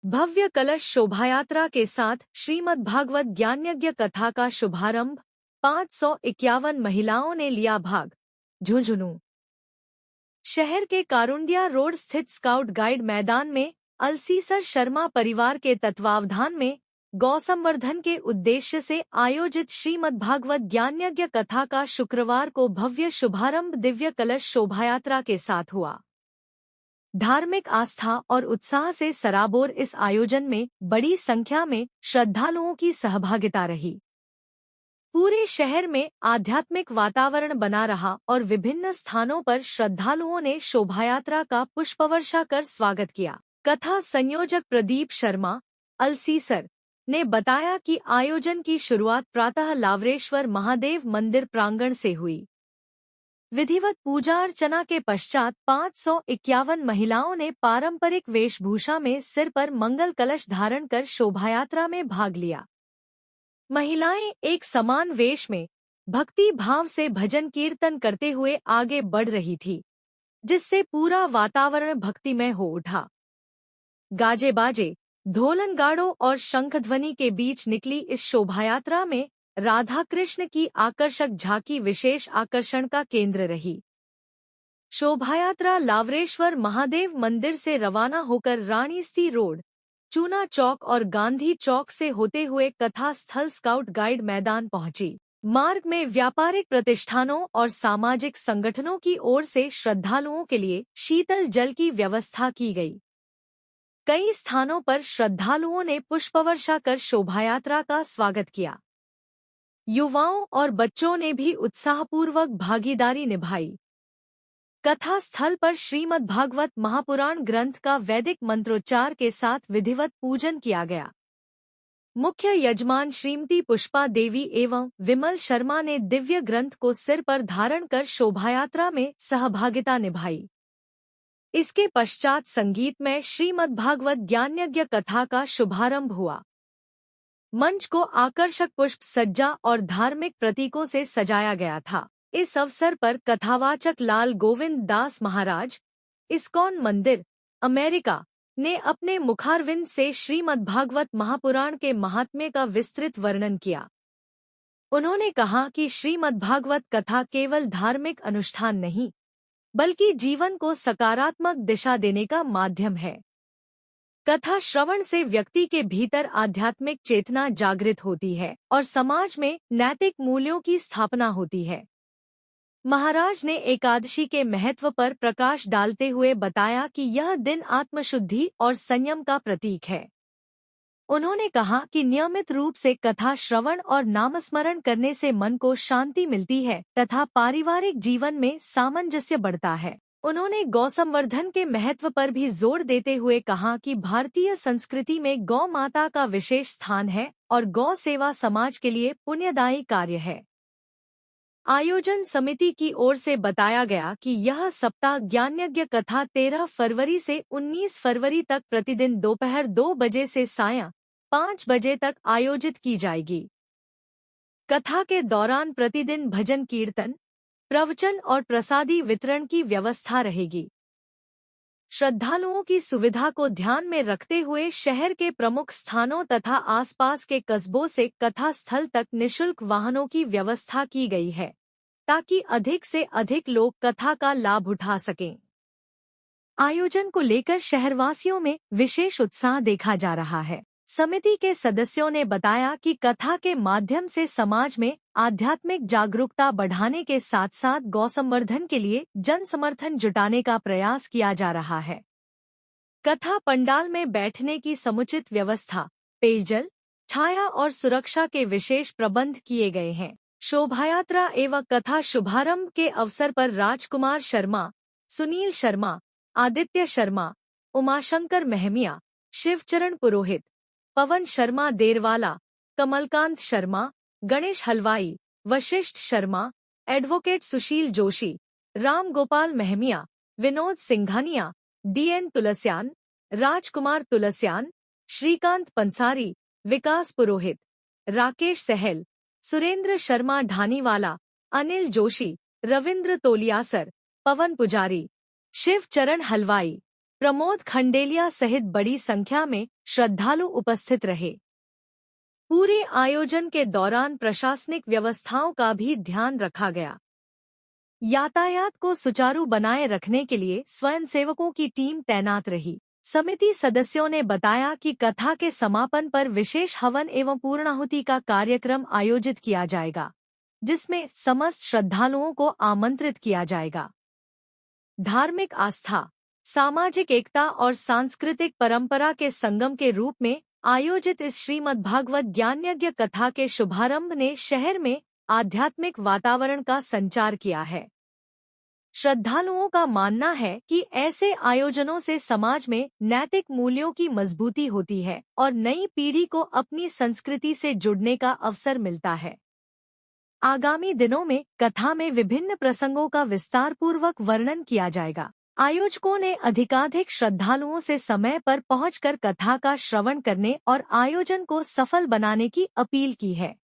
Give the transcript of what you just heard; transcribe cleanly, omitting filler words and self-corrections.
भव्य कलश शोभायात्रा के साथ श्रीमद् भागवत ज्ञानयज्ञ कथा का शुभारंभ। 551 महिलाओं ने लिया भाग। झुंझुनू शहर के कारुंडिया रोड स्थित स्काउट गाइड मैदान में अलसीसर शर्मा परिवार के तत्वावधान में गौ संवर्धन के उद्देश्य से आयोजित श्रीमद् भागवत ज्ञानयज्ञ कथा का शुक्रवार को भव्य शुभारंभ दिव्य कलश शोभायात्रा के साथ हुआ। धार्मिक आस्था और उत्साह से सराबोर इस आयोजन में बड़ी संख्या में श्रद्धालुओं की सहभागिता रही। पूरे शहर में आध्यात्मिक वातावरण बना रहा और विभिन्न स्थानों पर श्रद्धालुओं ने शोभायात्रा का पुष्पवर्षा कर स्वागत किया। कथा संयोजक प्रदीप शर्मा अलसीसर ने बताया कि आयोजन की शुरुआत प्रातः लावरेश्वर महादेव मंदिर प्रांगण से हुई। विधिवत पूजा अर्चना के पश्चात 551 महिलाओं ने पारंपरिक वेशभूषा में सिर पर मंगल कलश धारण कर शोभायात्रा में भाग लिया। महिलाएं एक समान वेश में भक्ति भाव से भजन कीर्तन करते हुए आगे बढ़ रही थी, जिससे पूरा वातावरण भक्तिमय हो उठा। गाजे बाजे, ढोलन गाड़ों और शंखध्वनि के बीच निकली इस शोभायात्रा में राधा कृष्ण की आकर्षक झांकी विशेष आकर्षण का केंद्र रही। शोभायात्रा लावरेश्वर महादेव मंदिर से रवाना होकर रानीस्ती रोड, चूना चौक और गांधी चौक से होते हुए कथा स्थल स्काउट गाइड मैदान पहुंची। मार्ग में व्यापारिक प्रतिष्ठानों और सामाजिक संगठनों की ओर से श्रद्धालुओं के लिए शीतल जल की व्यवस्था की गई। कई स्थानों पर श्रद्धालुओं ने पुष्पवर्षा कर शोभायात्रा का स्वागत किया। युवाओं और बच्चों ने भी उत्साहपूर्वक भागीदारी निभाई। कथा स्थल पर श्रीमद् भागवत महापुराण ग्रंथ का वैदिक मंत्रोच्चार के साथ विधिवत पूजन किया गया। मुख्य यजमान श्रीमती पुष्पा देवी एवं विमल शर्मा ने दिव्य ग्रंथ को सिर पर धारण कर शोभायात्रा में सहभागिता निभाई। इसके पश्चात संगीतमय श्रीमद् भागवत ज्ञानयज्ञ कथा का शुभारंभ हुआ। मंच को आकर्षक पुष्प सज्जा और धार्मिक प्रतीकों से सजाया गया था। इस अवसर पर कथावाचक लाल गोविंद दास महाराज, इस्कॉन मंदिर, अमेरिका, ने अपने मुखारविंद से श्रीमद् भागवत महापुराण के महात्म्य का विस्तृत वर्णन किया। उन्होंने कहा कि श्रीमद् भागवत कथा केवल धार्मिक अनुष्ठान नहीं, बल्कि जीवन को सकारात्मक दिशा देने का माध्यम है। कथा श्रवण से व्यक्ति के भीतर आध्यात्मिक चेतना जागृत होती है और समाज में नैतिक मूल्यों की स्थापना होती है। महाराज ने एकादशी के महत्व पर प्रकाश डालते हुए बताया कि यह दिन आत्मशुद्धि और संयम का प्रतीक है। उन्होंने कहा कि नियमित रूप से कथा श्रवण और नामस्मरण करने से मन को शांति मिलती है तथा पारिवारिक जीवन में सामंजस्य बढ़ता है। उन्होंने गौ संवर्धन के महत्व पर भी जोर देते हुए कहा कि भारतीय संस्कृति में गौ माता का विशेष स्थान है और गौ सेवा समाज के लिए पुण्यदायी कार्य है। आयोजन समिति की ओर से बताया गया कि यह सप्ताह ज्ञानयज्ञ कथा 13 फरवरी से 19 फरवरी तक प्रतिदिन दोपहर 2 बजे से सायं 5 बजे तक आयोजित की जाएगी। कथा के दौरान प्रतिदिन भजन कीर्तन, प्रवचन और प्रसादी वितरण की व्यवस्था रहेगी। श्रद्धालुओं की सुविधा को ध्यान में रखते हुए शहर के प्रमुख स्थानों तथा आसपास के कस्बों से कथा स्थल तक निःशुल्क वाहनों की व्यवस्था की गई है, ताकि अधिक से अधिक लोग कथा का लाभ उठा सकें। आयोजन को लेकर शहरवासियों में विशेष उत्साह देखा जा रहा है। समिति के सदस्यों ने बताया कि कथा के माध्यम से समाज में आध्यात्मिक जागरूकता बढ़ाने के साथ साथ गौ संवर्धन के लिए जन समर्थन जुटाने का प्रयास किया जा रहा है। कथा पंडाल में बैठने की समुचित व्यवस्था, पेयजल, छाया और सुरक्षा के विशेष प्रबंध किए गए हैं। शोभायात्रा एवं कथा शुभारंभ के अवसर पर राजकुमार शर्मा, सुनील शर्मा, आदित्य शर्मा, उमाशंकर महमिया, शिवचरण पुरोहित, पवन शर्मा देरवाला, कमलकांत शर्मा, गणेश हलवाई, वशिष्ठ शर्मा, एडवोकेट सुशील जोशी, राम गोपाल महमिया, विनोद सिंघानिया, DN तुलस्यान, राजकुमार तुलस्यान, श्रीकांत पंसारी, विकास पुरोहित, राकेश सहल, सुरेंद्र शर्मा ढानीवाला, अनिल जोशी, रविंद्र तोलियासर, पवन पुजारी, शिवचरण हलवाई, प्रमोद खंडेलिया सहित बड़ी संख्या में श्रद्धालु उपस्थित रहे। पूरे आयोजन के दौरान प्रशासनिक व्यवस्थाओं का भी ध्यान रखा गया। यातायात को सुचारू बनाए रखने के लिए स्वयंसेवकों की टीम तैनात रही। समिति सदस्यों ने बताया कि कथा के समापन पर विशेष हवन एवं पूर्णाहुति का कार्यक्रम आयोजित किया जाएगा, जिसमें समस्त श्रद्धालुओं को आमंत्रित किया जाएगा। धार्मिक आस्था, सामाजिक एकता और सांस्कृतिक परंपरा के संगम के रूप में आयोजित इस श्रीमद्भागवत ज्ञानयज्ञ कथा के शुभारंभ ने शहर में आध्यात्मिक वातावरण का संचार किया है। श्रद्धालुओं का मानना है कि ऐसे आयोजनों से समाज में नैतिक मूल्यों की मजबूती होती है और नई पीढ़ी को अपनी संस्कृति से जुड़ने का अवसर मिलता है। आगामी दिनों में कथा में विभिन्न प्रसंगों का विस्तार पूर्वक वर्णन किया जाएगा। आयोजकों ने अधिकाधिक श्रद्धालुओं से समय पर पहुंचकर कथा का श्रवण करने और आयोजन को सफल बनाने की अपील की है।